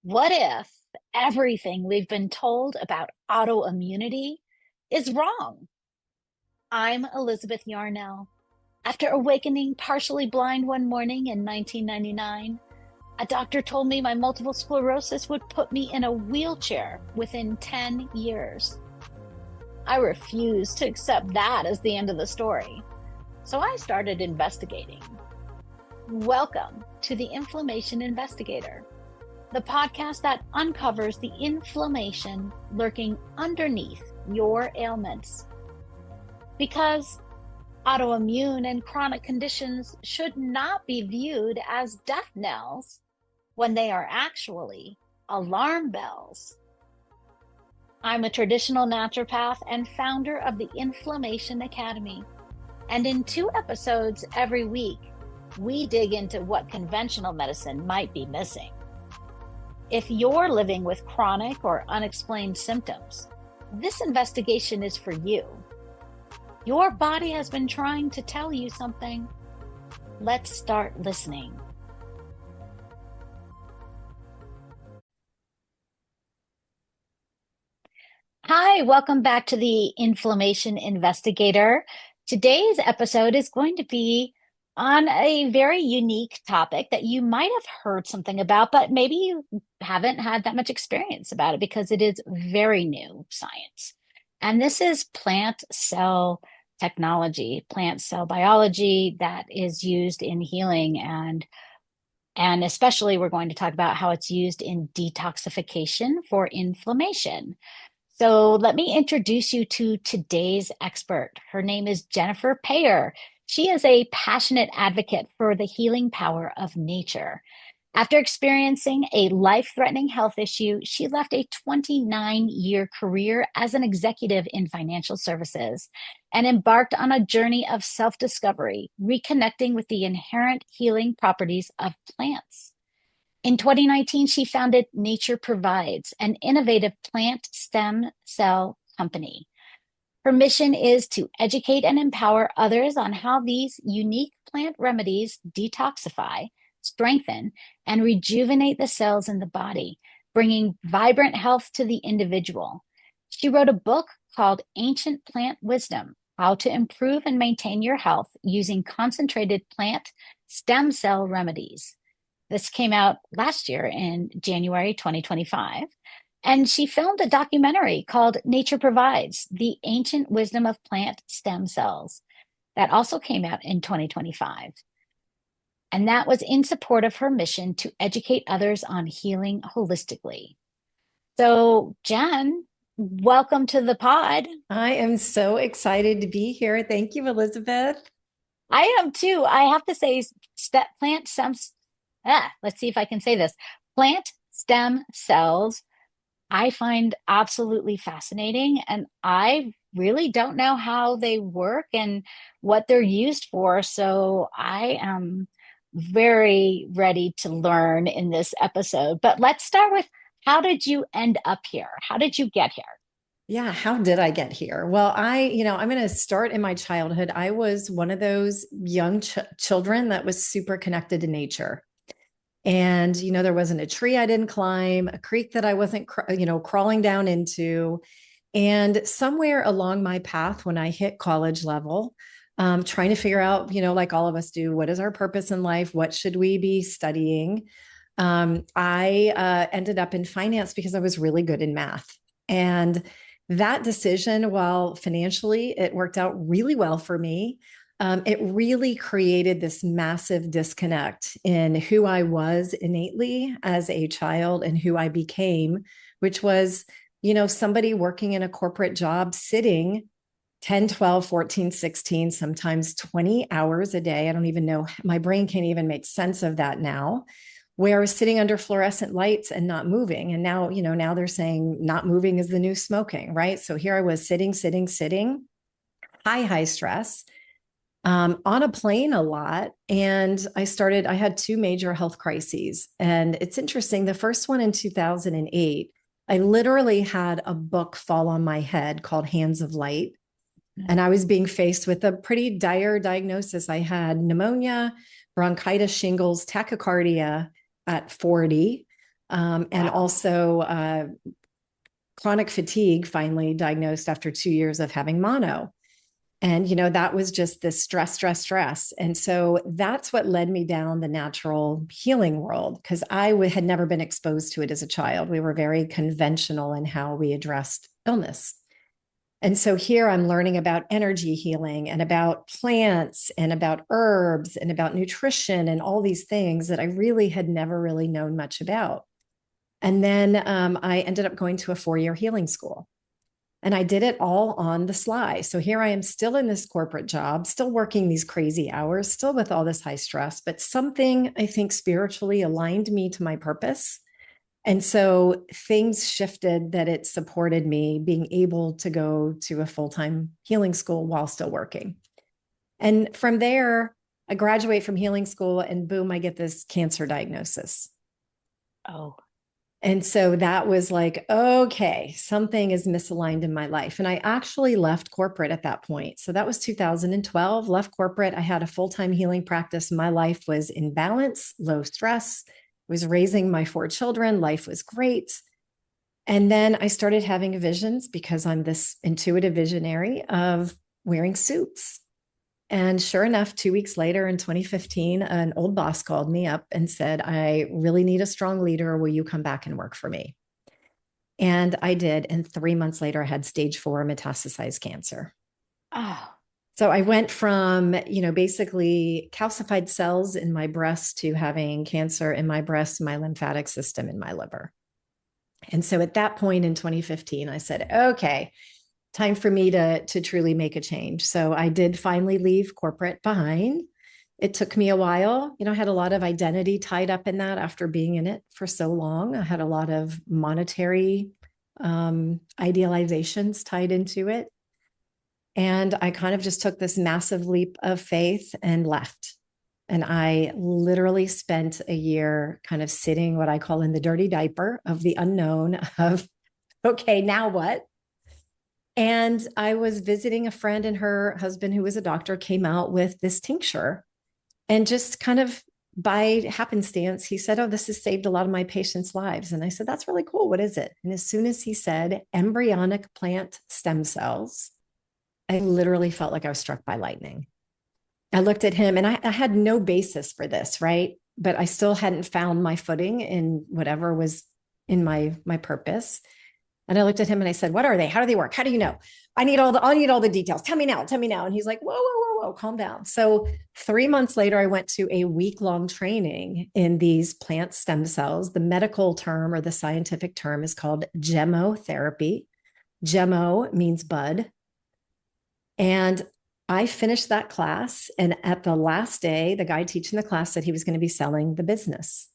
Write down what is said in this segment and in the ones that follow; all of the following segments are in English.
What if everything we've been told about autoimmunity is wrong? I'm Elizabeth Yarnell. After awakening partially blind one morning in 1999, a doctor told me my multiple sclerosis would put me in a wheelchair within 10 years. I refused to accept that as the end of the story, so I started investigating. Welcome to the Inflammation Investigator, the podcast that uncovers the inflammation lurking underneath your ailments. Because autoimmune and chronic conditions should not be viewed as death knells when they are actually alarm bells. I'm a traditional naturopath and founder of the Inflammation Academy. And in 2 episodes every week, we dig into what conventional medicine might be missing. If you're living with chronic or unexplained symptoms, this investigation is for you. Your body has been trying to tell you something. Let's start listening. Hi, welcome back to the Inflammation Investigator. Today's episode is going to be on a very unique topic that you might have heard something about, but maybe you haven't had that much experience about it because it is very new science. And this is plant cell technology, plant cell biology that is used in healing and especially we're going to talk about how it's used in detoxification for inflammation. So let me introduce you to today's expert. Her name is Jennifer Payeur. She is a passionate advocate for the healing power of nature. After experiencing a life-threatening health issue, she left a 29-year career as an executive in financial services and embarked on a journey of self-discovery, reconnecting with the inherent healing properties of plants. In 2019, she founded Nature Provides, an innovative plant stem cell company. Her mission is to educate and empower others on how these unique plant remedies detoxify, strengthen, and rejuvenate the cells in the body, bringing vibrant health to the individual. She wrote a book called Ancient Plant Wisdom: How to Improve and Maintain Your Health Using Concentrated Plant Stem Cell Remedies. This came out last year in January 2025. And she filmed a documentary called Nature Provides: The Ancient Wisdom of Plant Stem Cells that also came out in 2025. And that was in support of her mission to educate others on healing holistically. So, Jen, welcome to the pod. I am so excited to be here. Thank you, Elizabeth. I am too. I have to say, plant stems, let's see if I can say this. Plant stem cells I find absolutely fascinating. And I really don't know how they work and what they're used for. So I am very ready to learn in this episode. But let's start with, how did you end up here? How did you get here? Yeah, how did I get here? Well, I'm going to start in my childhood. I was one of those young children that was super connected to nature. And, there wasn't a tree I didn't climb, a creek that I wasn't, crawling down into. And somewhere along my path, when I hit college level, trying to figure out, like all of us do, what is our purpose in life? What should we be studying? I ended up in finance because I was really good in math. And that decision, while financially it worked out really well for me, it really created this massive disconnect in who I was innately as a child and who I became, which was, somebody working in a corporate job, sitting 10, 12, 14, 16, sometimes 20 hours a day. I don't even know. My brain can't even make sense of that now, where I was sitting under fluorescent lights and not moving. And now, now they're saying not moving is the new smoking, right? So here I was sitting, high stress, on a plane a lot. And I had 2 major health crises. And it's interesting. The first one in 2008, I literally had a book fall on my head called Hands of Light. And I was being faced with a pretty dire diagnosis. I had pneumonia, bronchitis, shingles, tachycardia at 40. and Wow. also chronic fatigue, finally diagnosed after 2 years of having mono. And, that was just this stress, stress, stress. And so that's what led me down the natural healing world because had never been exposed to it as a child. We were very conventional in how we addressed illness. And so here I'm learning about energy healing and about plants and about herbs and about nutrition and all these things that I really had never really known much about. And then I ended up going to a 4-year healing school. And I did it all on the sly. So here I am still in this corporate job, still working these crazy hours, still with all this high stress, but something I think spiritually aligned me to my purpose. And so things shifted that it supported me being able to go to a full-time healing school while still working. And from there, I graduate from healing school and boom, I get this cancer diagnosis. Oh, And so that was like, okay, something is misaligned in my life. And I actually left corporate at that point. So that was 2012, left corporate. I had a full time healing practice. My life was in balance, low stress, was raising my 4 children. Life was great. And then I started having visions because I'm this intuitive visionary of wearing suits. And sure enough, 2 weeks later in 2015, an old boss called me up and said, I really need a strong leader. Will you come back and work for me? And I did. And 3 months later, I had stage 4 metastasized cancer. oh, So I went from, basically calcified cells in my breast to having cancer in my breast, my lymphatic system, in my liver. And so at that point in 2015, I said, okay, time for me to truly make a change. So I did finally leave corporate behind. It took me a while. I had a lot of identity tied up in that after being in it for so long. I had a lot of monetary idealizations tied into it. And I kind of just took this massive leap of faith and left. And I literally spent a year kind of sitting what I call in the dirty diaper of the unknown of, okay, now what? And I was visiting a friend, and her husband, who was a doctor, came out with this tincture. And just kind of by happenstance, he said, oh, this has saved a lot of my patients' lives. And I said, that's really cool. What is it? And as soon as he said embryonic plant stem cells, I literally felt like I was struck by lightning. I looked at him and I had no basis for this, right? But I still hadn't found my footing in whatever was in my purpose. And I looked at him and I said, what are they? How do they work? How do you know? I need all the details. Tell me now. Tell me now. And he's like, whoa, whoa, whoa, whoa, calm down. So 3 months later, I went to a week-long training in these plant stem cells. The medical term or the scientific term is called gemotherapy. Gemo means bud. And I finished that class. And at the last day, the guy teaching the class said he was going to be selling the business.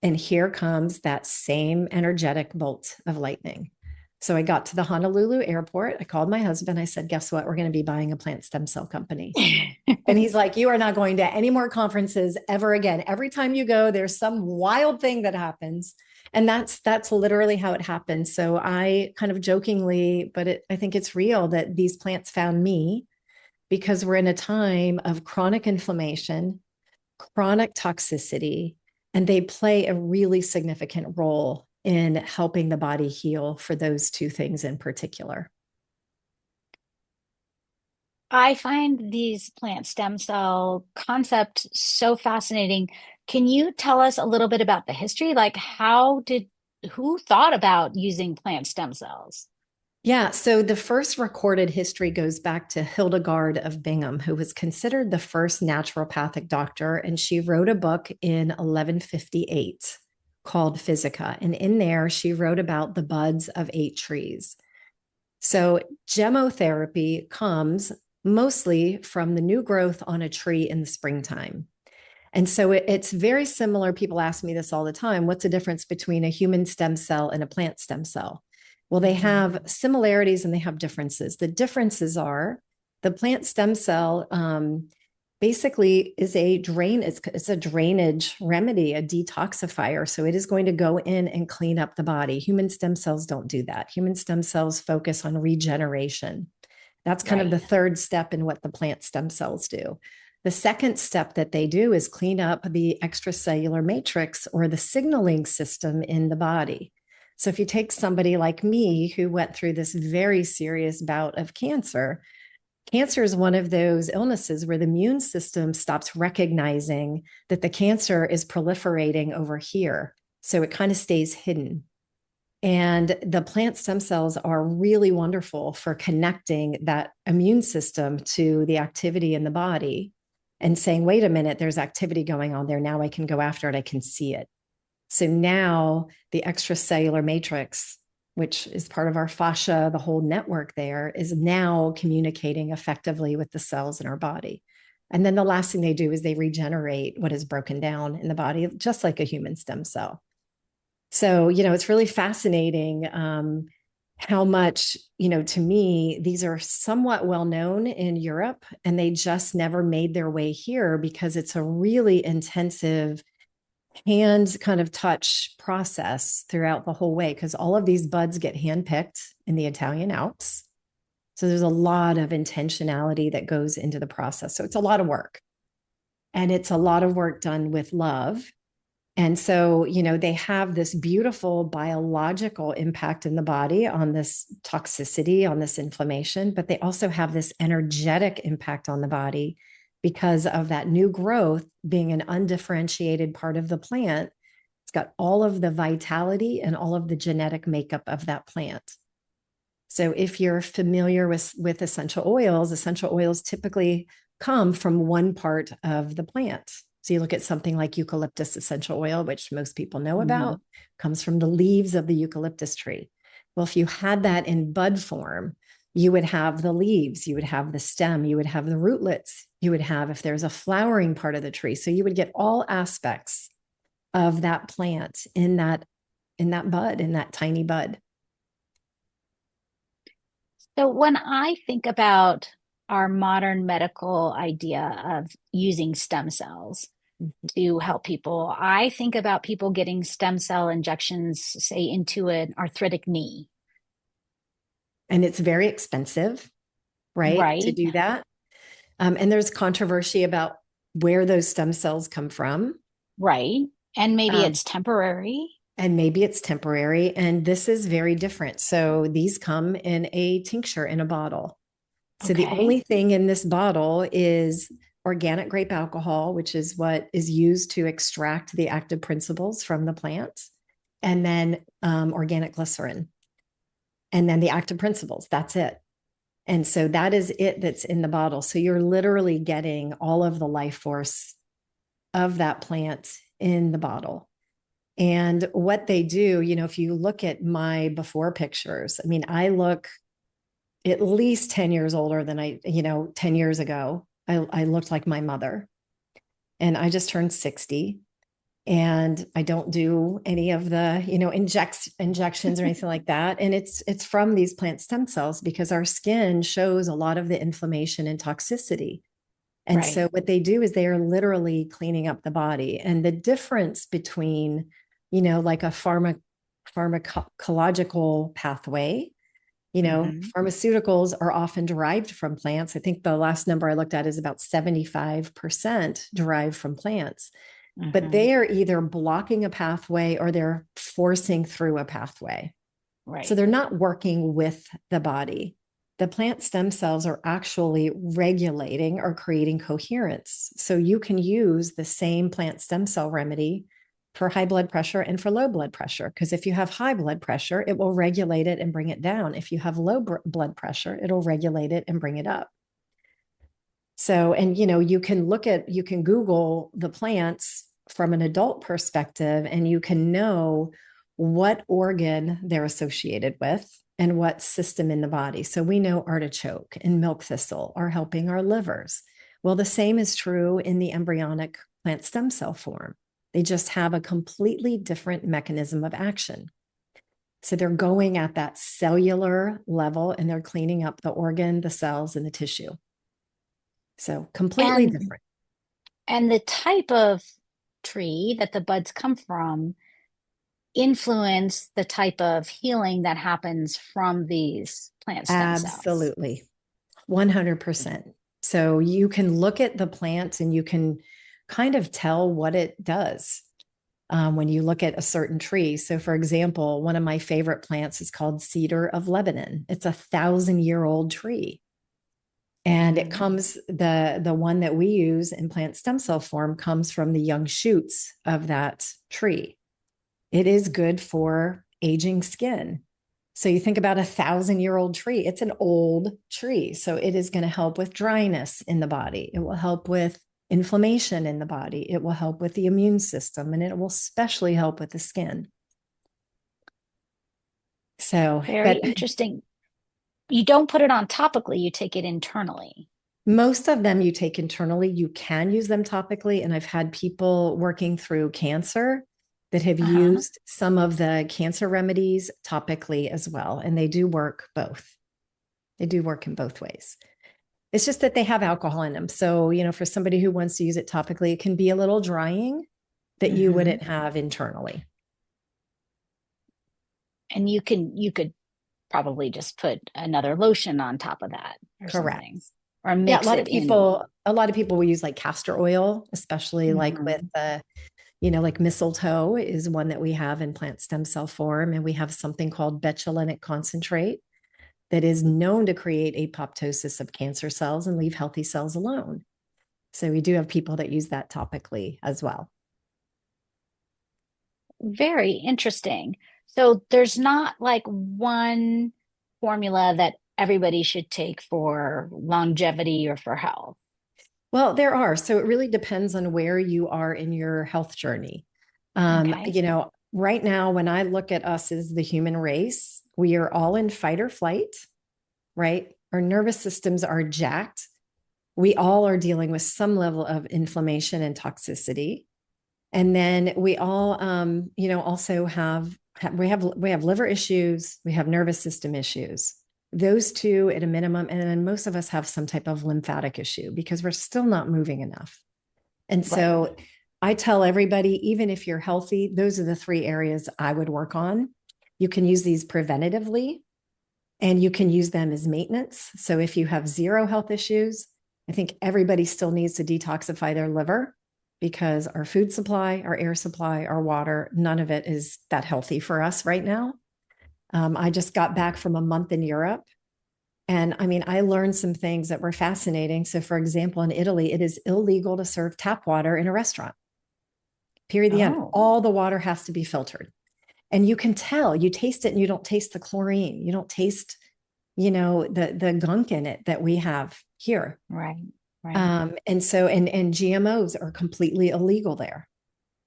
And here comes that same energetic bolt of lightning. So I got to the Honolulu airport. I called my husband. I said, guess what? We're going to be buying a plant stem cell company. And he's like, you are not going to any more conferences ever again. Every time you go, there's some wild thing that happens. And that's literally how it happened. So I kind of jokingly, but I think it's real that these plants found me because we're in a time of chronic inflammation, chronic toxicity, and they play a really significant role in helping the body heal for those two things in particular. I find these plant stem cell concept so fascinating. Can you tell us a little bit about the history? Like, who thought about using plant stem cells? Yeah, so the first recorded history goes back to Hildegard of Bingen, who was considered the first naturopathic doctor. And she wrote a book in 1158 called Physica. And in there, she wrote about the buds of 8 trees. So gemotherapy comes mostly from the new growth on a tree in the springtime. And so it's very similar. People ask me this all the time. What's the difference between a human stem cell and a plant stem cell? Well, they Mhm. have similarities and they have differences. The differences are the plant stem cell basically is a drain. It's a drainage remedy, a detoxifier. So it is going to go in and clean up the body. Human stem cells don't do that. Human stem cells focus on regeneration. That's kind of Right. the third step in what the plant stem cells do. The second step that they do is clean up the extracellular matrix or the signaling system in the body. So if you take somebody like me who went through this very serious bout of cancer, cancer is one of those illnesses where the immune system stops recognizing that the cancer is proliferating over here. So it kind of stays hidden. And the plant stem cells are really wonderful for connecting that immune system to the activity in the body and saying, wait a minute, there's activity going on there. Now I can go after it. I can see it. So now the extracellular matrix, which is part of our fascia, the whole network there, is now communicating effectively with the cells in our body. And then the last thing they do is they regenerate what is broken down in the body, just like a human stem cell. So, it's really fascinating how much, to me, these are somewhat well known in Europe, and they just never made their way here because it's a really intensive hand kind of touch process throughout the whole way, because all of these buds get handpicked in the Italian Alps. So there's a lot of intentionality that goes into the process. So it's a lot of work, and it's a lot of work done with love. And so, they have this beautiful biological impact in the body on this toxicity, on this inflammation, but they also have this energetic impact on the body because of that new growth being an undifferentiated part of the plant. It's got all of the vitality and all of the genetic makeup of that plant. So if you're familiar with essential oils typically come from one part of the plant. So you look at something like eucalyptus essential oil, which most people know Mm-hmm. about, comes from the leaves of the eucalyptus tree. Well, if you had that in bud form, you would have the leaves, you would have the stem, you would have the rootlets, you would have, if there's a flowering part of the tree. So you would get all aspects of that plant in that bud, in that tiny bud. So when I think about our modern medical idea of using stem cells to help people, I think about people getting stem cell injections, say, into an arthritic knee, And it's very expensive, right, to right? do that. And there's controversy about where those stem cells come from. Right. And maybe Um, it's temporary. and maybe it's temporary. And this is very different. So these come in a tincture in a bottle. So the Okay. only thing in this bottle is organic grape alcohol, which is what is used to extract the active principles from the plant, and then organic glycerin, and then the active principles. That's it. And so that is it that's in the bottle. So you're literally getting all of the life force of that plant in the bottle. And what they do, if you look at my before pictures, I mean, I look at least 10 years older than 10 years ago. I looked like my mother, and I just turned 60, and I don't do any of the, injections or anything like that. And it's from these plant stem cells because our skin shows a lot of the inflammation and toxicity. And Right. so what they do is they are literally cleaning up the body. And the difference between, like a pharmacological pathway, Hmm. pharmaceuticals are often derived from plants. I think the last number I looked at is about 75% derived from plants, but Hmm. they are either blocking a pathway or they're forcing through a pathway. So Right. they're not working with the body. The plant stem cells are actually regulating or creating coherence. So you can use the same plant stem cell remedy for high blood pressure and for low blood pressure. Because if you have high blood pressure, it will regulate it and bring it down. If you have low blood pressure, it'll regulate it and bring it up. So, and you can Google the plants from an adult perspective, and you can know what organ they're associated with and what system in the body. So we know artichoke and milk thistle are helping our livers. Well, the same is true in the embryonic plant stem cell form. They just have a completely different mechanism of action. So they're going at that cellular level and they're cleaning up the organ, the cells, and the tissue. So completely And different. and the type of tree that the buds come from influence the type of healing that happens from these plant stem cells. Absolutely. 100%. So you can look at the plant and you can kind of tell what it does when you look at a certain tree. So, for example, one of my favorite plants is called cedar of Lebanon. It's 1,000-year-old tree. And it Mm. comes, the one that we use in plant stem cell form comes from the young shoots of that tree. It is good for aging skin. So you think about 1,000-year-old tree, it's an old tree. So it is going to help with dryness in the body. It will help with inflammation in the body. It will help with the immune system, and it will especially help with the skin. So, Very but interesting. You don't put it on topically, you take it internally. most of them you take internally. You can use them topically. And I've had people working through cancer that have Uh-huh. used some of the cancer remedies topically as well. And they do work both. They do work in both ways. It's just that they have alcohol in them. So, for somebody who wants to use it topically, it can be a little drying that you Hmm. wouldn't have internally. And you could probably just put another lotion on top of that or Correct. something, or Yeah, mix it in. a lot of people will use like castor oil, especially like with Hmm. like mistletoe is one that we have in plant stem cell form. And we have something called betulinic concentrate that is known to create apoptosis of cancer cells and leave healthy cells alone. So we do have people that use that topically as well. Very interesting. So there's not like one formula that everybody should take for longevity or for health. Well, there are. So it really depends on where you are in your health journey. Okay. Right now, when I look at us as the human race, we are all in fight or flight, right? Our nervous systems are jacked. We all are dealing with some level of inflammation and toxicity. And then we all, also we have liver issues, we have nervous system issues. Those two at a minimum, and then most of us have some type of lymphatic issue because we're still not moving enough. And Right. so I tell everybody, even if you're healthy, those are the three areas I would work on. You can use these preventatively and you can use them as maintenance. So if you have zero health issues, I think everybody still needs to detoxify their liver because our food supply, our air supply, our water, none of it is that healthy for us right now. I just got back from a month in Europe. And I mean, I learned some things that were fascinating. So, for example, in Italy, it is illegal to serve tap water in a restaurant. Period. The end. Oh, All the water has to be filtered. And you can tell, you taste it and you don't taste the chlorine. You don't taste, the gunk in it that we have here. right. Right. And GMOs are completely illegal there.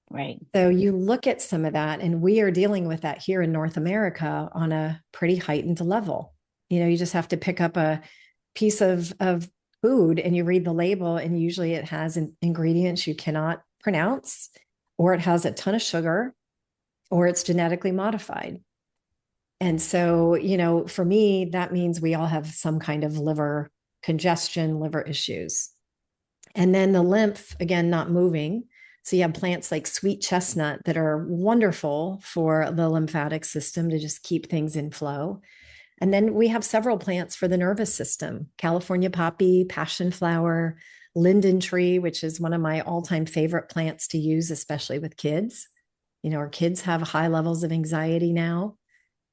Right. So you look at some of that, and we are dealing with that here in North America on a pretty heightened level. You just have to pick up a piece of food and you read the label, and usually it has ingredients you cannot pronounce, or it has a ton of sugar, or it's genetically modified. And so, for me, that means we all have some kind of liver congestion, liver issues. And then the lymph, again, not moving. So you have plants like sweet chestnut that are wonderful for the lymphatic system to just keep things in flow. And then we have several plants for the nervous system: California poppy, passion flower, linden tree, which is one of my all time favorite plants to use, especially with kids. Our kids have high levels of anxiety now.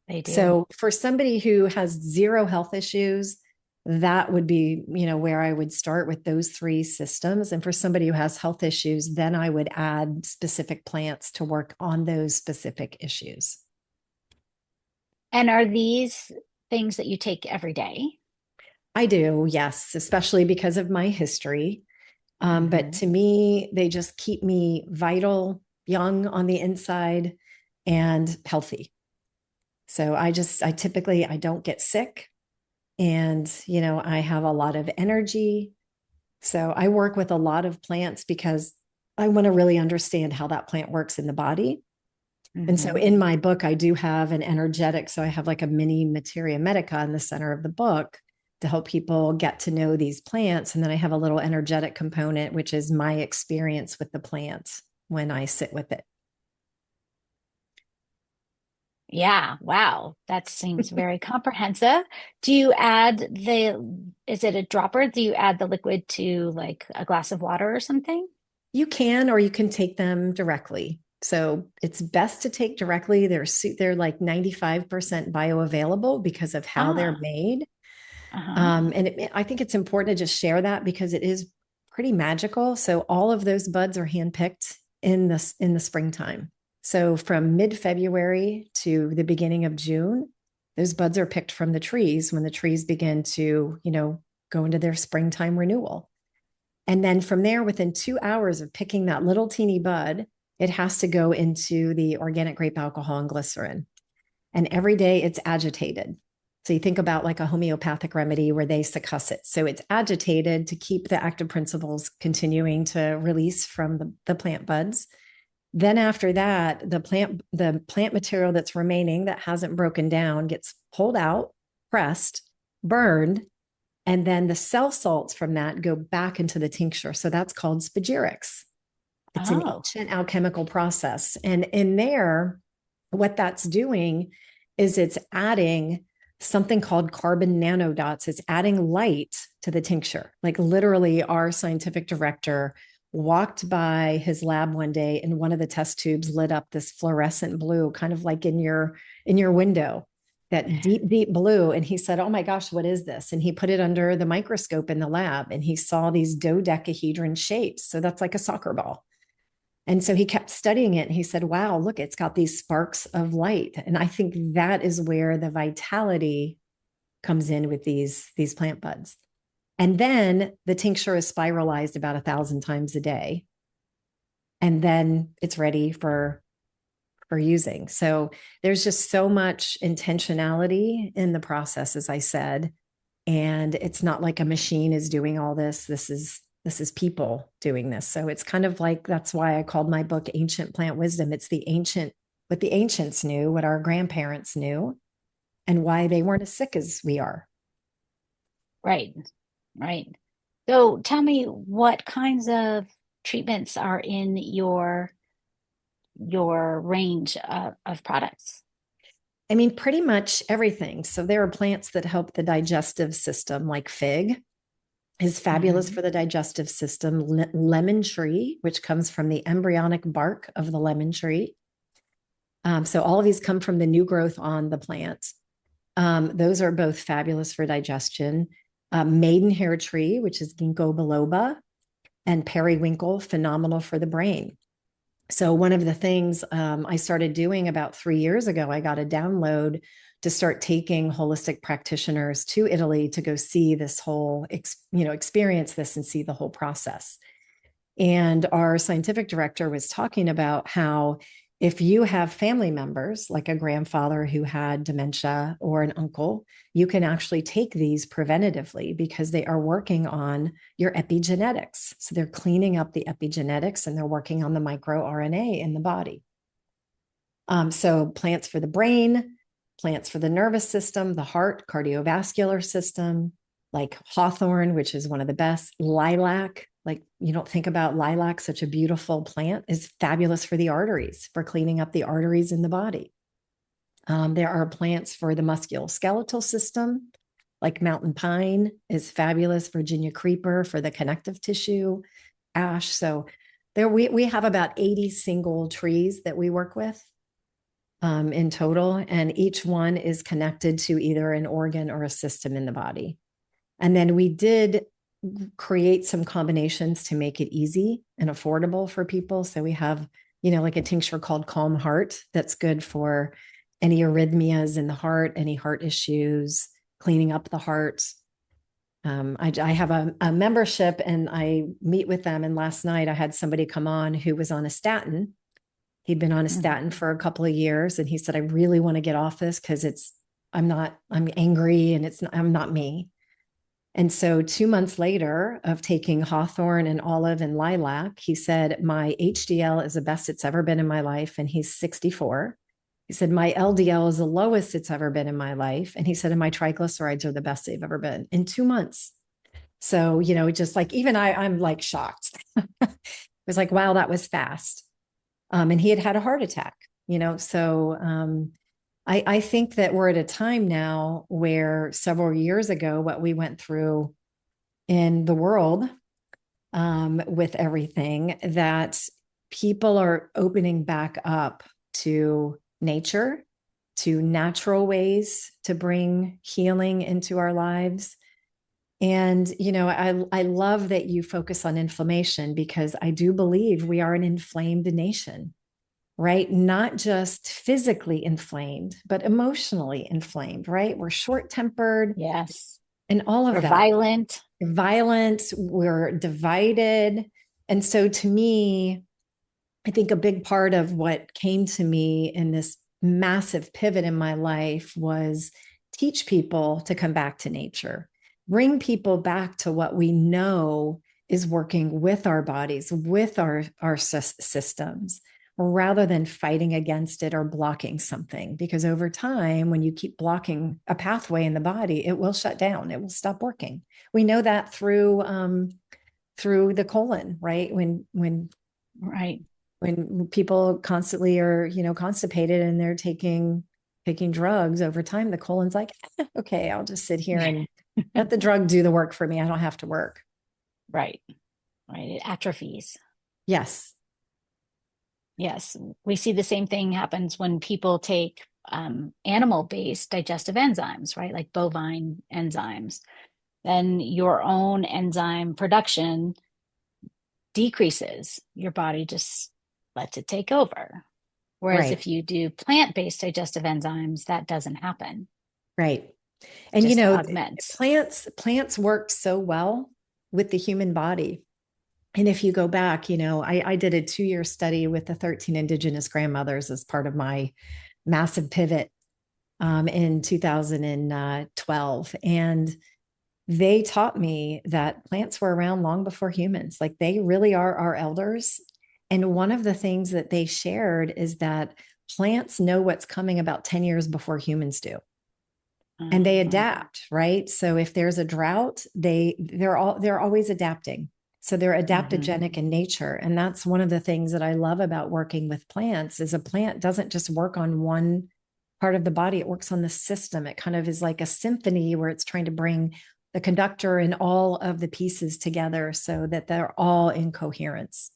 They do. So for somebody who has zero health issues, that would be, where I would start with those three systems. And for somebody who has health issues, then I would add specific plants to work on those specific issues. And are these things that you take every day? I do, yes, especially because of my history. But Hmm. to me, they just keep me vital, young on the inside, and healthy. So I don't get sick, and I have a lot of energy. So I work with a lot of plants because I want to really understand how that plant works in the body. And so Hmm. in my book, I do have an energetic. So I have like a mini materia medica in the center of the book to help people get to know these plants. And then I have a little energetic component, which is my experience with the plant when I sit with it. Yeah, wow. That seems very comprehensive. Do you add is it a dropper? Do you add the liquid to like a glass of water or something? You can, or you can take them directly. So it's best to take directly. They're like 95% bioavailable because of how they're Ah, made. uh-huh. I think it's important to just share that because it is pretty magical. So all of those buds are handpicked in the springtime. So from mid-February to the beginning of June, those buds are picked from the trees when the trees begin to, go into their springtime renewal. And then from there, within 2 hours of picking that little teeny bud, it has to go into the organic grape alcohol and glycerin. And every day it's agitated. So you think about like a homeopathic remedy where they succuss it. So it's agitated to keep the active principles continuing to release from the plant buds. Then after that, the plant material that's remaining that hasn't broken down gets pulled out, pressed, burned, and then the cell salts from that go back into the tincture. So that's called spagyrics. It's an Oh, ancient alchemical process. And in there, what that's doing is it's adding something called carbon nanodots. It's adding light to the tincture. Like literally, our scientific director walked by his lab one day and one of the test tubes lit up this fluorescent blue, kind of like in your window, that deep, deep blue. And he said, "Oh my gosh, what is this?" And he put it under the microscope in the lab and he saw these dodecahedron shapes. So that's like a soccer ball. And so he kept studying it and he said, "Wow, look, it's got these sparks of light." And I think that is where the vitality comes in with these plant buds. And then the tincture is spiralized about 1,000 times a day. And then it's ready for using. So there's just so much intentionality in the process, as I said. And it's not like a machine is doing all this. This is people doing this. So it's kind of like that's why I called my book Ancient Plant Wisdom. It's the ancient, what the ancients knew, what our grandparents knew, and why they weren't as sick as we are. right, right. So tell me what kinds of treatments are in your range of products. I mean, pretty much everything. So there are plants that help the digestive system, like fig is fabulous Hmm. for the digestive system. Lemon tree, which comes from the embryonic bark of the lemon tree. So all of these come from the new growth on the plant. Those are both fabulous for digestion. Maidenhair tree, which is ginkgo biloba, and periwinkle, phenomenal for the brain. So one of the things I started doing about 3 years ago, I got a download to start taking holistic practitioners to Italy to go see this whole, experience this and see the whole process. And our scientific director was talking about how if you have family members, like a grandfather who had dementia or an uncle, you can actually take these preventatively because they are working on your epigenetics. So they're cleaning up the epigenetics and they're working on the microRNA in the body. So plants for the brain, plants for the nervous system, the heart, cardiovascular system, like hawthorn, which is one of the best, lilac. Like you don't think about lilac, such a beautiful plant, is fabulous for the arteries, for cleaning up the arteries in the body. There are plants for the musculoskeletal system, like mountain pine is fabulous, Virginia creeper for the connective tissue, ash. So there we have about 80 single trees that we work with in total, and each one is connected to either an organ or a system in the body. And then we did create some combinations to make it easy and affordable for people. So we have, like a tincture called Calm Heart that's good for any arrhythmias in the heart, any heart issues, cleaning up the heart. I have a membership and I meet with them. And last night I had somebody come on who was on a statin. He'd been on a statin Hmm. for a couple of years. And he said, "I really want to get off this because I'm angry and I'm not me." And so 2 months later of taking hawthorn and olive and lilac, he said, "My HDL is the best it's ever been in my life." And he's 64. He said, "My LDL is the lowest it's ever been in my life." And he said, "And my triglycerides are the best they've ever been in 2 months." So, just like even I'm like shocked. It was like, wow, that was fast. And he had had a heart attack, so I think that we're at a time now where several years ago, what we went through in the world with everything, that people are opening back up to nature, to natural ways to bring healing into our lives. And, I love that you focus on inflammation because I do believe we are an inflamed nation, right? Not just physically inflamed, but emotionally inflamed, right? We're short tempered Yes. and all of Or that. violent. Violent, we're divided. And so to me, I think a big part of what came to me in this massive pivot in my life was teach people to come back to nature, bring people back to what we know is working with our bodies, with our systems, rather than fighting against it or blocking something. Because over time, when you keep blocking a pathway in the body, it will shut down, it will stop working. We know that through the colon, right? Right. When people constantly are, constipated and they're taking drugs over time, the colon's like, okay, I'll just sit here and let the drug do the work for me. I don't have to work. Right. Right. It atrophies. Yes. Yes. We see the same thing happens when people take animal-based digestive enzymes, right? Like bovine enzymes. Then your own enzyme production decreases. Your body just lets it take over. Whereas Right. if you do plant-based digestive enzymes, that doesn't happen. Right. It And just augments. plants work so well with the human body. And if you go back, I did a 2-year study with the 13 indigenous grandmothers as part of my massive pivot in 2012. And they taught me that plants were around long before humans. Like they really are our elders. And one of the things that they shared is that plants know what's coming about 10 years before humans do. And they Uh-huh. adapt, right? So if there's a drought, they're always adapting. So they're Hmm. adaptogenic in nature. And that's one of the things that I love about working with plants is a plant doesn't just work on one part of the body, it works on the system. It kind of is like a symphony where it's trying to bring the conductor and all of the pieces together so that they're all in coherence.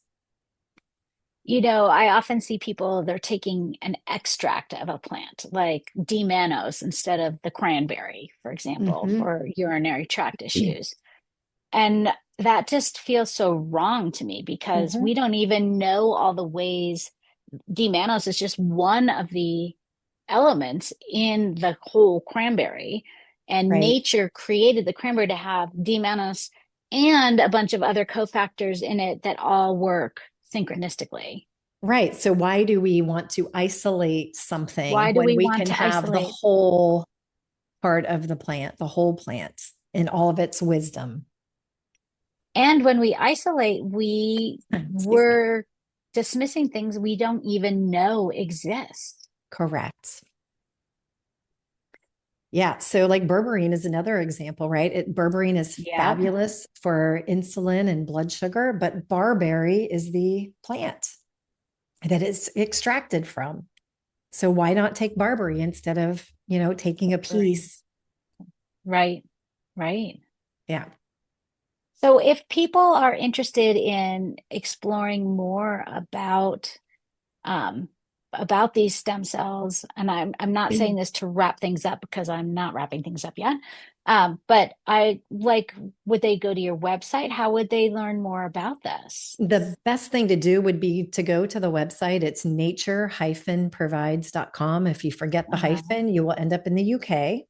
I often see people, they're taking an extract of a plant, like D-mannose instead of the cranberry, for example, Mm-hmm. for urinary tract issues. And that just feels so wrong to me because Mm-hmm. we don't even know all the ways D-mannose is just one of the elements in the whole cranberry. And Right. nature created the cranberry to have D-mannose and a bunch of other cofactors in it that all work synchronistically. Right. So why do we want to isolate something Why do when we we want can to have the isolate? whole part of the plant, the whole plant in all of its wisdom? And when we isolate, we Excuse me. were dismissing things we don't even know exist. Correct. Yeah. So, like berberine is another example, right? Berberine is Yep. fabulous for insulin and blood sugar, but barberry is the plant that it's extracted from. So, why not take barberry instead of, taking a Right. piece? Right. Right. Yeah. So if people are interested in exploring more um, about these stem cells, and I'm not saying this to wrap things up because I'm not wrapping things up yet. But I like, would they go to your website? How would they learn more about this? The best thing to do would be to go to the website. It's nature-provides.com. If you forget the Uh-huh. hyphen, you will end up in the UK.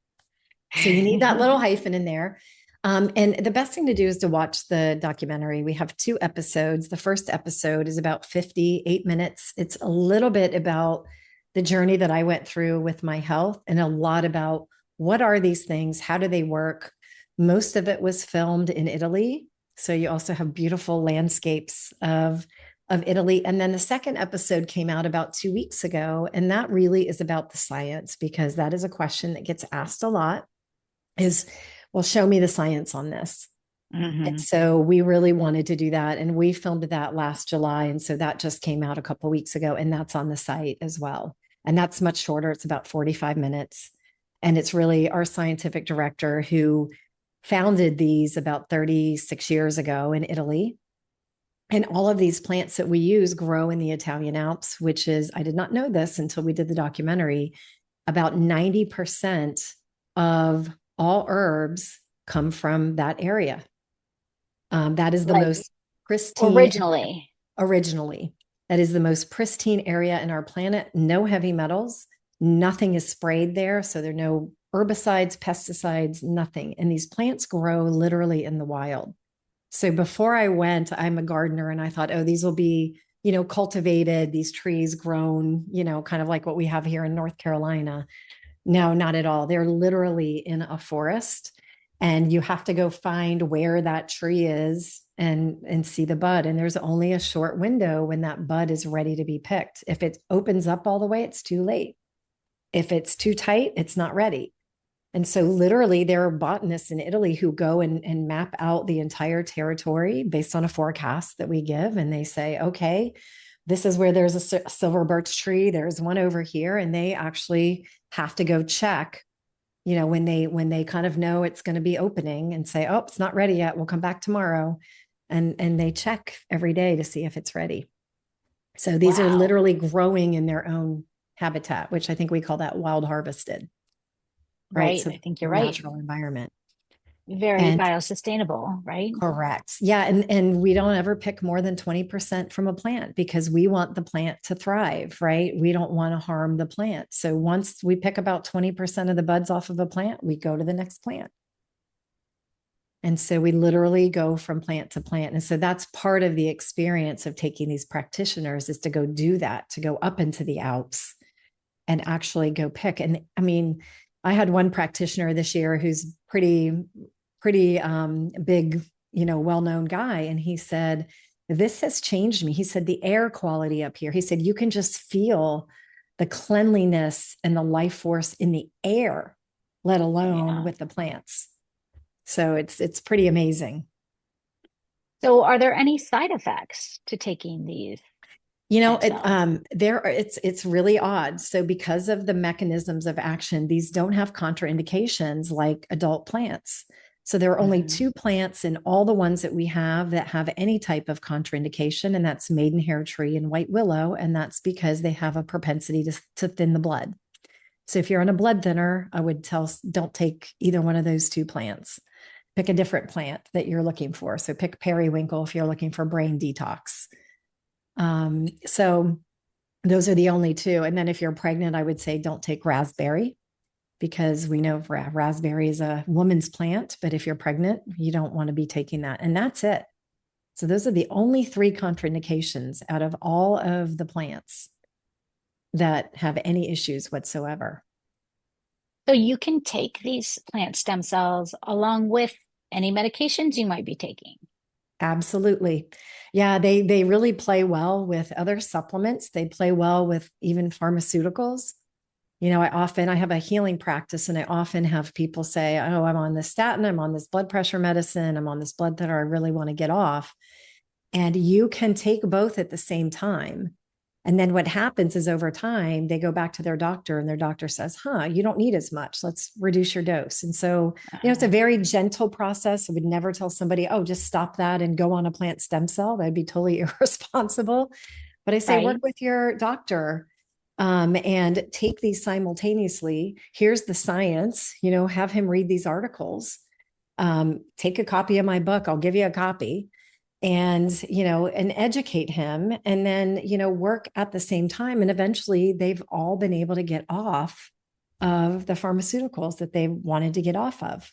So you need that little hyphen in there. And the best thing to do is to watch the documentary. We have 2 episodes. The first episode is about 58 minutes. It's a little bit about the journey that I went through with my health and a lot about what are these things? How do they work? Most of it was filmed in Italy. So you also have beautiful landscapes of Italy. And then the second episode came out about 2 weeks ago. And that really is about the science because that is a question that gets asked a lot is, well, show me the science on this. And Hmm. so we really wanted to do that. And we filmed that last July. And so that just came out a couple of weeks ago. And that's on the site as well. And that's much shorter. It's about 45 minutes. And it's really our scientific director who founded these about 36 years ago in Italy. And all of these plants that we use grow in the Italian Alps, which is, I did not know this until we did the documentary, about 90% of all herbs come from that area. That is the Like most pristine originally. originally. That is the most pristine area in our planet. No heavy metals. Nothing is sprayed there. So there are no herbicides, pesticides, nothing. And these plants grow literally in the wild. So before I went, I'm a gardener and I thought, oh, these will be, cultivated, these trees grown, kind of like what we have here in North Carolina. No, not at all. They're literally in a forest and you have to go find where that tree is and see the bud. And there's only a short window when that bud is ready to be picked. If it opens up all the way, it's too late. If it's too tight, it's not ready. And so literally there are botanists in Italy who go and map out the entire territory based on a forecast that we give. And they say, okay, this is where there's a silver birch tree. There's one over here. And they actually have to go check, when they kind of know it's going to be opening and say, oh, it's not ready yet. We'll come back tomorrow. And they check every day to see if it's ready. So these are Wow. literally growing in their own habitat, which I think we call that wild harvested, right? Right. So I think you're their right. natural environment. Very And biosustainable, right? correct. Yeah. And we don't ever pick more than 20% from a plant because we want the plant to thrive, right? We don't want to harm the plant. So once we pick about 20% of the buds off of a plant, we go to the next plant. And so we literally go from plant to plant. And so that's part of the experience of taking these practitioners is to go do that, to go up into the Alps and actually go pick. And I mean, I had one practitioner this year who's pretty big, well-known guy. And he said, this has changed me. He said, the air quality up here, he said, you can just feel the cleanliness and the life force in the air, let alone Yeah. with the plants. So it's pretty amazing. So are there any side effects to taking these plant It cells? it's really odd. So because of the mechanisms of action, these don't have contraindications like adult plants. So there are only Mhm. two plants in all the ones that we have that have any type of contraindication, and that's maidenhair tree and white willow. And that's because they have a propensity to thin the blood. So if you're on a blood thinner, I would don't take either one of those two plants. Pick a different plant that you're looking for. So pick periwinkle if you're looking for brain detox. So those are the only two. And then if you're pregnant, I would say don't take raspberry because we know raspberry is a woman's plant. But if you're pregnant, you don't want to be taking that. And that's it. So those are the only three contraindications out of all of the plants that have any issues whatsoever. So you can take these plant stem cells along with any medications you might be taking. Absolutely. Yeah, they really play well with other supplements. They play well with even pharmaceuticals. I have a healing practice and I often have people say, "Oh, I'm on this statin, I'm on this blood pressure medicine, I'm on this blood thinner, I really want to get off." And you can take both at the same time. And then what happens is over time, they go back to their doctor and their doctor says, you don't need as much. Let's reduce your dose. And so, it's a Uh, very gentle process. I would never tell somebody, oh, just stop that and go on a plant stem cell. That'd be totally irresponsible. But I say, work right. with your doctor and take these simultaneously. Here's the science, have him read these articles. Take a copy of my book. I'll give you a copy and educate him and then work at the same time, and eventually they've all been able to get off of the pharmaceuticals that they wanted to get off of.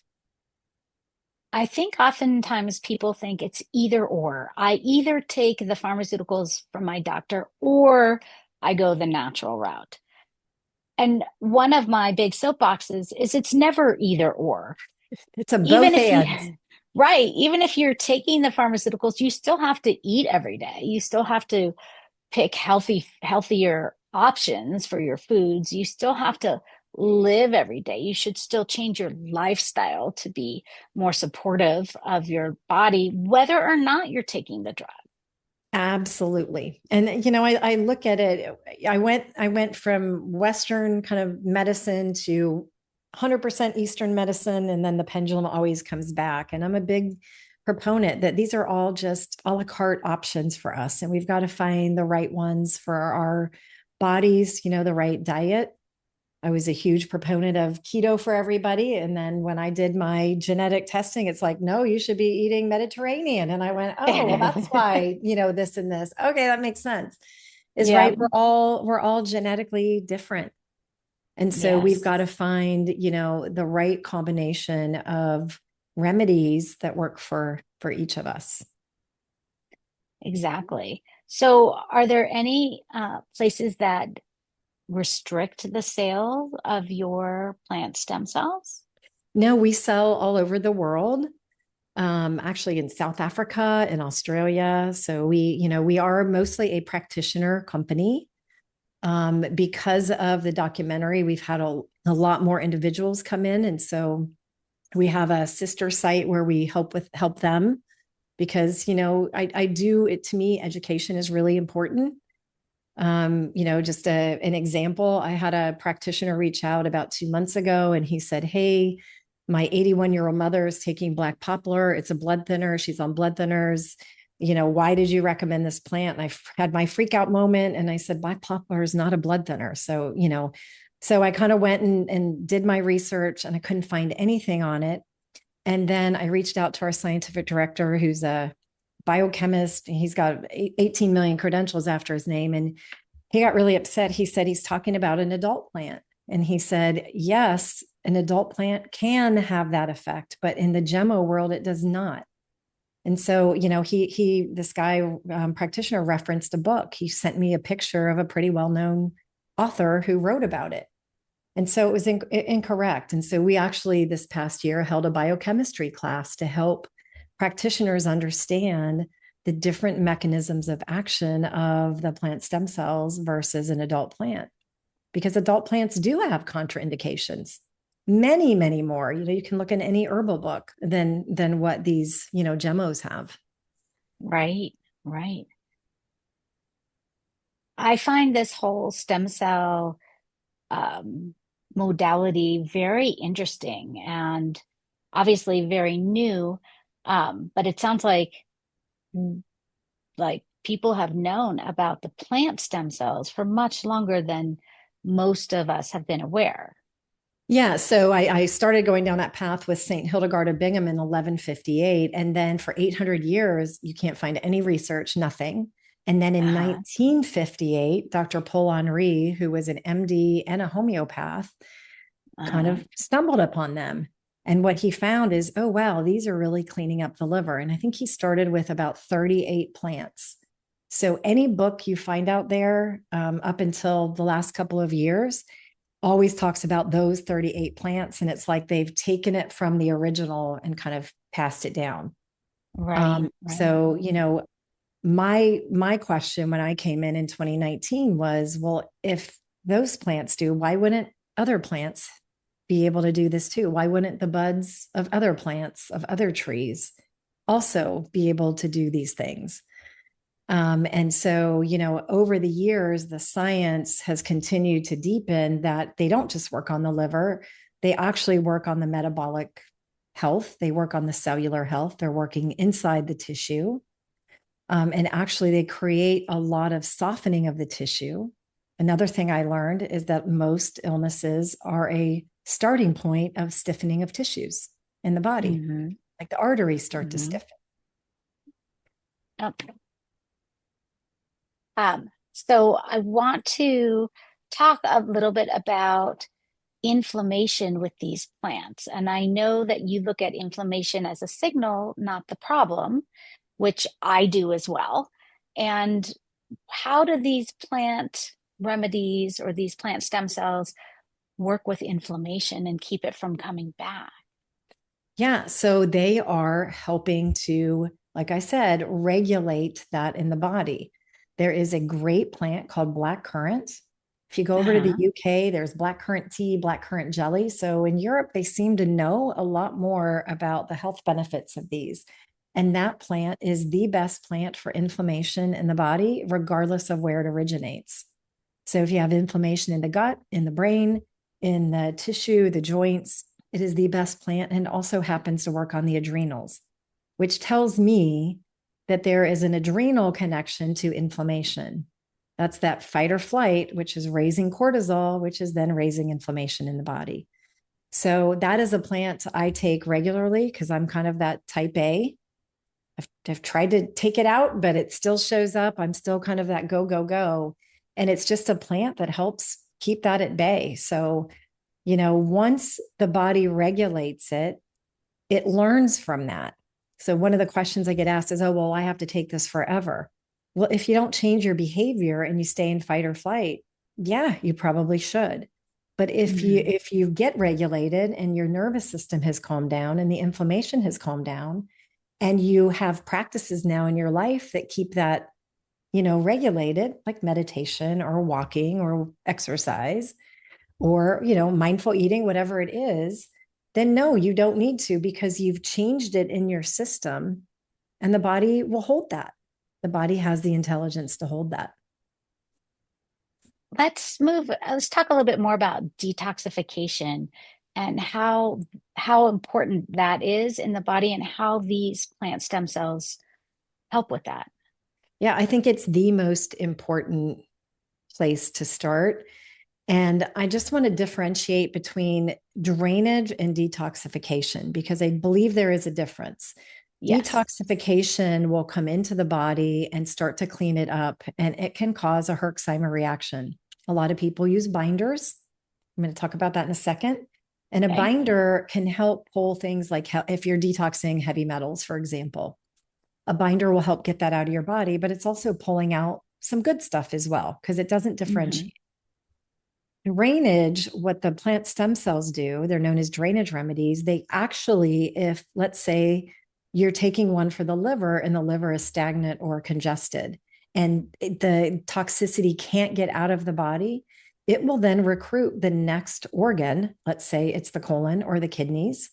I think oftentimes people think it's either or. I either take the pharmaceuticals from my doctor or I go the natural route. And one of my big soapboxes is it's never either or. It's a Even both if you, and. right, even if you're taking the pharmaceuticals, you still have to eat every day. You still have to pick healthier options for your foods. You still have to live every day. You should still change your lifestyle to be more supportive of your body, whether or not you're taking the drug. Absolutely. And I look at it, I went from Western kind of medicine to 100% Eastern medicine, and then the pendulum always comes back. And I'm a big proponent that these are all just a la carte options for us. And we've got to find the right ones for our bodies, the right diet. I was a huge proponent of keto for everybody. And then when I did my genetic testing, it's like, no, you should be eating Mediterranean. And I went, oh, well, that's why, this and this. Okay, that makes sense. Is Yeah. right. We're all genetically different. And so we've Yes, got to find, the right combination of remedies that work for each of us. exactly. So, are there any places that restrict the sale of your plant stem cells? No, we sell all over the world. Actually in South Africa and Australia. So we are mostly a practitioner company. Because of the documentary, we've had a lot more individuals come in. And so we have a sister site where we help them because, I do it to me, education is really important. Just an example, I had a practitioner reach out about 2 months ago and he said, hey, my 81-year-old mother is taking black poplar. It's a blood thinner. She's on blood thinners. Why did you recommend this plant? And I had my freak out moment and I said, black poplar is not a blood thinner. So I kind of went and did my research and I couldn't find anything on it. And then I reached out to our scientific director, who's a biochemist. He's got 18 million credentials after his name. And he got really upset. He said he's talking about an adult plant. And he said, yes, an adult plant can have that effect, but in the GMO world, it does not. And so, this guy, practitioner, referenced a book. He sent me a picture of a pretty well-known author who wrote about it. And so it was incorrect. And so we actually this past year held a biochemistry class to help practitioners understand the different mechanisms of action of the plant stem cells versus an adult plant, because adult plants do have contraindications, many, many more. You can look in any herbal book than what these, gemos have. Right, right. I find this whole stem cell um, modality very interesting and obviously very new. But it sounds like people have known about the plant stem cells for much longer than most of us have been aware. Yeah, so I started going down that path with St. Hildegard of Bingen in 1158. And then for 800 years, you can't find any research, nothing. And then in Uh-huh. 1958, Dr. Paul Henri, who was an MD and a homeopath, kind Uh-huh. of stumbled upon them. And what he found is, oh, wow, these are really cleaning up the liver. And I think he started with about 38 plants. So any book you find out there up until the last couple of years always talks about those 38 plants. And it's like they've taken it from the original and kind of passed it down. Right, right. So, my question when I came in 2019 was, well, if those plants do, why wouldn't other plants be able to do this too? Why wouldn't the buds of other plants, of other trees, also be able to do these things? And so, over the years, the science has continued to deepen that they don't just work on the liver, they actually work on the metabolic health, they work on the cellular health, they're working inside the tissue. And actually, they create a lot of softening of the tissue. Another thing I learned is that most illnesses are a starting point of stiffening of tissues in the body, Mm-hmm. like the arteries start to Mm-hmm. stiffen. Okay. So I want to talk a little bit about inflammation with these plants. And I know that you look at inflammation as a signal, not the problem, which I do as well. And how do these plant remedies or these plant stem cells work with inflammation and keep it from coming back? Yeah. So they are helping to, like I said, regulate that in the body. There is a great plant called black currant. If you go over to the Uh-huh. UK, there's black currant tea, black currant jelly. So in Europe, they seem to know a lot more about the health benefits of these. And that plant is the best plant for inflammation in the body, regardless of where it originates. So if you have inflammation in the gut, in the brain, in the tissue, the joints, it is the best plant and also happens to work on the adrenals, which tells me that there is an adrenal connection to inflammation. That's that fight or flight, which is raising cortisol, which is then raising inflammation in the body. So that is a plant I take regularly because I'm kind of that type A. I've tried to take it out, but it still shows up. I'm still kind of that go, go, go. And it's just a plant that helps keep that at bay. So, once the body regulates it, it learns from that. So one of the questions I get asked is, oh, well, I have to take this forever. Well, if you don't change your behavior and you stay in fight or flight, yeah, you probably should. But if you get regulated and your nervous system has calmed down and the inflammation has calmed down, and you have practices now in your life that keep that, regulated, like meditation or walking or exercise or, mindful eating, whatever it is, then no, you don't need to because you've changed it in your system and the body will hold that. The body has the intelligence to hold that. Let's talk a little bit more about detoxification and how important that is in the body and how these plant stem cells help with that. Yeah, I think it's the most important place to start. And I just want to differentiate between drainage and detoxification because I believe there is a difference. Yes. Detoxification will come into the body and start to clean it up, and it can cause a Herxheimer reaction. A lot of people use binders. I'm going to talk about that in a second. And a Okay. binder can help pull things like if you're detoxing heavy metals, for example, a binder will help get that out of your body, but it's also pulling out some good stuff as well because it doesn't Hmm. differentiate. Drainage, what the plant stem cells do, they're known as drainage remedies. They actually, if let's say you're taking one for the liver and the liver is stagnant or congested and the toxicity can't get out of the body, it will then recruit the next organ. Let's say it's the colon or the kidneys.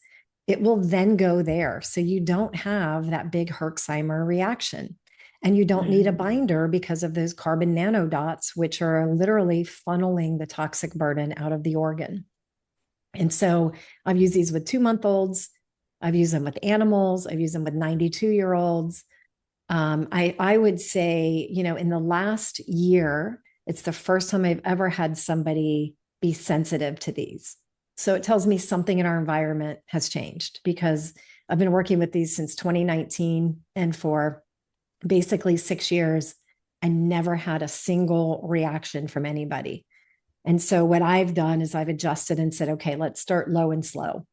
It will then go there. So you don't have that big Herxheimer reaction. And you don't need a Hmm. binder because of those carbon nanodots, which are literally funneling the toxic burden out of the organ. And so I've used these with 2 month olds. I've used them with animals. I've used them with 92-year-olds. I would say, in the last year, it's the first time I've ever had somebody be sensitive to these. So it tells me something in our environment has changed because I've been working with these since 2019. And for basically 6 years, I never had a single reaction from anybody. And so what I've done is I've adjusted and said, okay, let's start low and slow.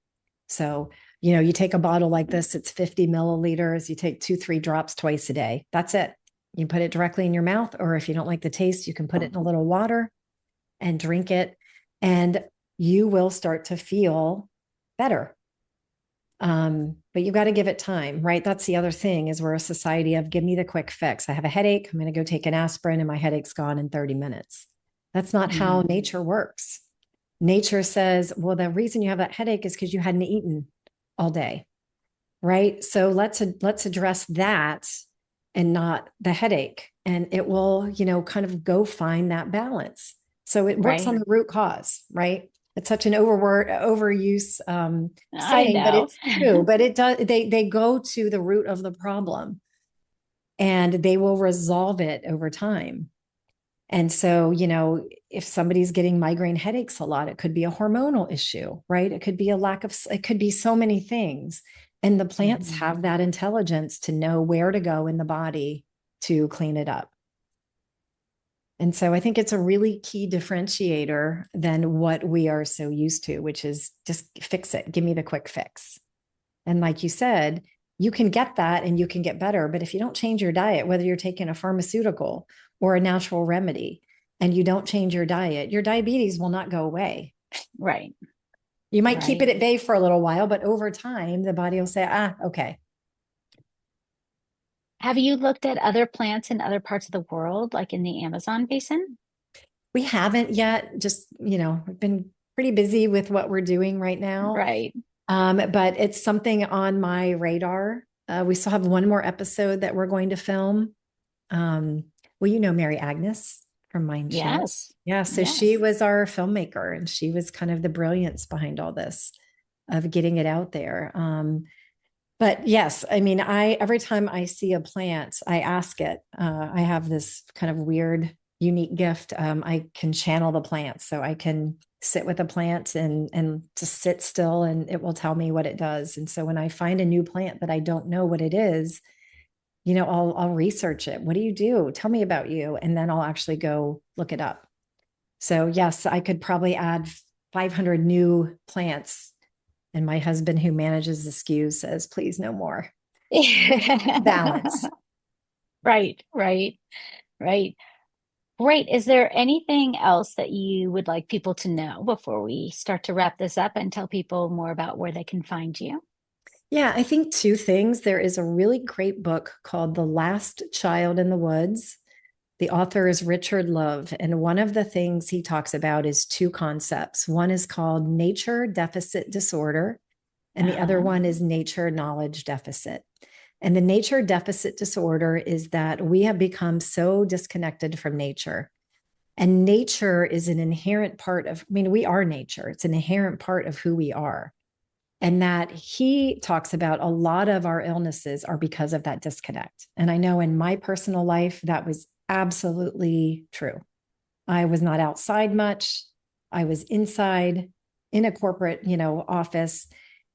So, you take a bottle like this, it's 50 milliliters. You take 2, 3 drops twice a day. That's it. You put it directly in your mouth, or if you don't like the taste, you can put it in a little water and drink it. And you will start to feel better. But you got to give it time, right? That's the other thing is we're a society of give me the quick fix. I have a headache. I'm going to go take an aspirin and my headache's gone in 30 minutes. That's not how Hmm. nature works. Nature says, well, the reason you have that headache is because you hadn't eaten all day, right? So let's address that and not the headache. And it will, kind of go find that balance. So it works on Right. the root cause, right? It's such an overuse I saying, but know. it's true. But it does. They go to the root of the problem, and they will resolve it over time. And so, if somebody's getting migraine headaches a lot, it could be a hormonal issue, right? It could be it could be so many things. And the plants Hmm. have that intelligence to know where to go in the body to clean it up. And so I think it's a really key differentiator than what we are so used to, which is just fix it, give me the quick fix. And like you said, you can get that and you can get better. But if you don't change your diet, whether you're taking a pharmaceutical or a natural remedy, and you don't change your diet, your diabetes will not go away. Right. You might keep it Right. at bay for a little while, but over time, the body will say, okay. Have you looked at other plants in other parts of the world, like in the Amazon basin? We haven't yet, just, we've been pretty busy with what we're doing right now. Right. But it's something on my radar. We still have one more episode that we're going to film. Um, well, you know Mary Agnes from my show. Yes. Yeah, so she Yes. was our filmmaker, and she was kind of the brilliance behind all this of getting it out there. But yes, I mean, I every time I see a plant, I ask it. I have this kind of weird, unique gift. I can channel the plants, so I can sit with a plant and just sit still, and it will tell me what it does. And so when I find a new plant that I don't know what it is, I'll research it. What do you do? Tell me about you, and then I'll actually go look it up. So yes, I could probably add 500 new plants, and my husband, who manages the SKUs, says, please, no more. Balance. Right, right, right. Great. Is there anything else that you would like people to know before we start to wrap this up and tell people more about where they can find you? Yeah, I think two things. There is a really great book called The Last Child in the Woods. The author is Richard Love. And one of the things he talks about is two concepts. One is called nature deficit disorder, and the other Uh-huh. one is nature knowledge deficit. And the nature deficit disorder is that we have become so disconnected from nature. And nature is an inherent part of, I mean, we are nature, it's an inherent part of who we are. And that he talks about a lot of our illnesses are because of that disconnect. And I know in my personal life, that was absolutely true. I was not outside much. I was inside in a corporate, office.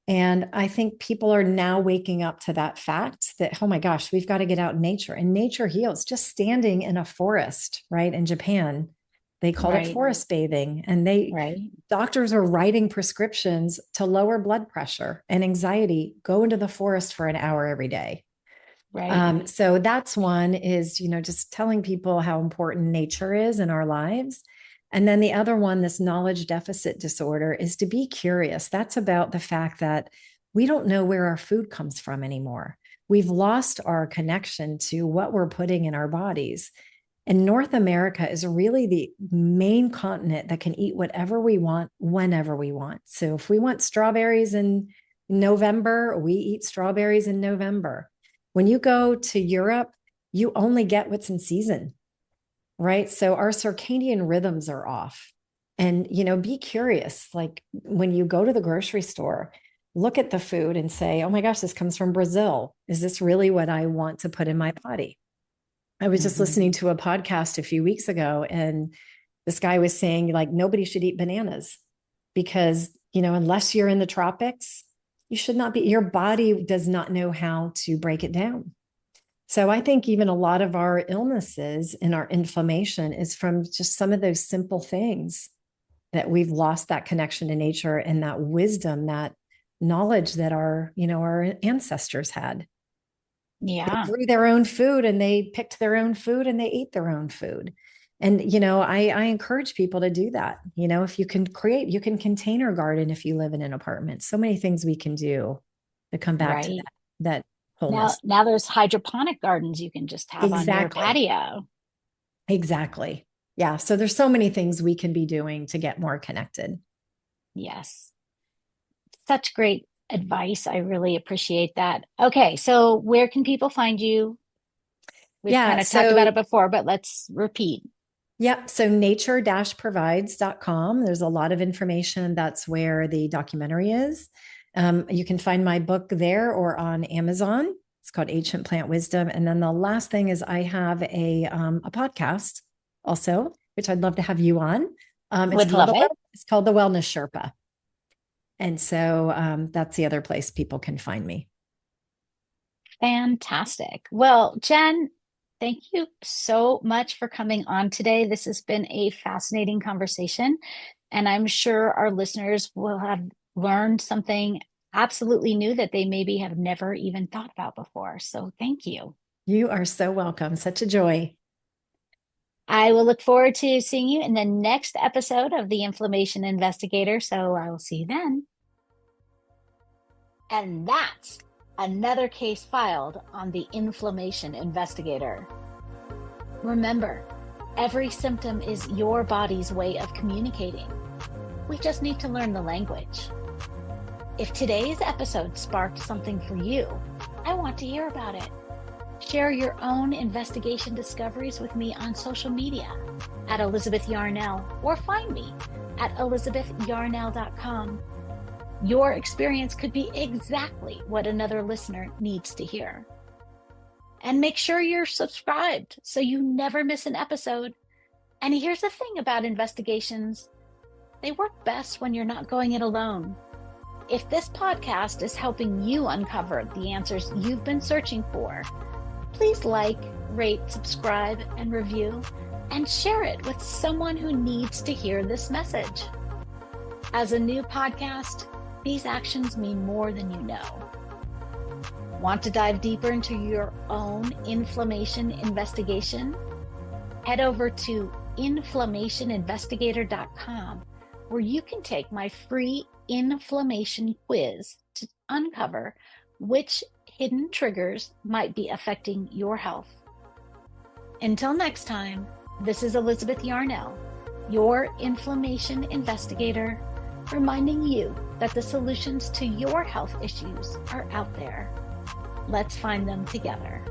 And I think people are now waking up to that fact that, oh my gosh, we've got to get out in nature, and nature heals. Just standing in a forest, right? In Japan, they called it Right, forest bathing, and right, doctors are writing prescriptions to lower blood pressure and anxiety. Go into the forest for an hour every day. right. So that's one is, just telling people how important nature is in our lives. And then the other one, this knowledge deficit disorder, is to be curious. That's about the fact that we don't know where our food comes from anymore. We've lost our connection to what we're putting in our bodies. And North America is really the main continent that can eat whatever we want, whenever we want. So if we want strawberries in November, we eat strawberries in November. When you go to Europe, you only get what's in season, right? So our circadian rhythms are off. And, be curious. Like when you go to the grocery store, look at the food and say, oh my gosh, this comes from Brazil. Is this really what I want to put in my body? I was just Mhm. listening to a podcast a few weeks ago, and this guy was saying, like, nobody should eat bananas because, unless you're in the tropics, you should not be, your body does not know how to break it down. So I think even a lot of our illnesses and our inflammation is from just some of those simple things that we've lost that connection to nature and that wisdom, that knowledge that our ancestors had. They Yeah, grew their own food, and they picked their own food, and they ate their own food. And, I encourage people to do that. If you can create, you can container garden if you live in an apartment. So many things we can do to come back to right. that Now, wholeness. now there's hydroponic gardens you can just have on your Exactly. patio. Exactly. Yeah. So there's so many things we can be doing to get more connected. Yes. Such great advice. I really appreciate that. Okay, so where can people find you? We've Yeah. kind of talked about it So, before, but let's repeat. yep. So nature-provides.com. There's a lot of information. That's where the documentary is. You can find my book there or on Amazon. It's called Ancient Plant Wisdom. And then the last thing is I have a podcast also, which I'd love to have you on. Would love it. It's called the Wellness Sherpa. And so that's the other place people can find me. Fantastic. Well, Jen, thank you so much for coming on today. This has been a fascinating conversation, and I'm sure our listeners will have learned something absolutely new that they maybe have never even thought about before. So thank you. You are so welcome. Such a joy. I will look forward to seeing you in the next episode of The Inflammation Investigator. So I will see you then. And that's another case filed on The Inflammation Investigator. Remember, every symptom is your body's way of communicating. We just need to learn the language. If today's episode sparked something for you, I want to hear about it. Share your own investigation discoveries with me on social media at Elizabeth Yarnell, or find me at elizabethyarnell.com. Your experience could be exactly what another listener needs to hear. And make sure you're subscribed so you never miss an episode. And here's the thing about investigations. They work best when you're not going it alone. If this podcast is helping you uncover the answers you've been searching for, please like, rate, subscribe, and review, and share it with someone who needs to hear this message. As a new podcast, these actions mean more than you know. Want to dive deeper into your own inflammation investigation? Head over to inflammationinvestigator.com, where you can take my free inflammation quiz to uncover which hidden triggers might be affecting your health. Until next time, this is Elizabeth Yarnell, your inflammation investigator, reminding you that the solutions to your health issues are out there. Let's find them together.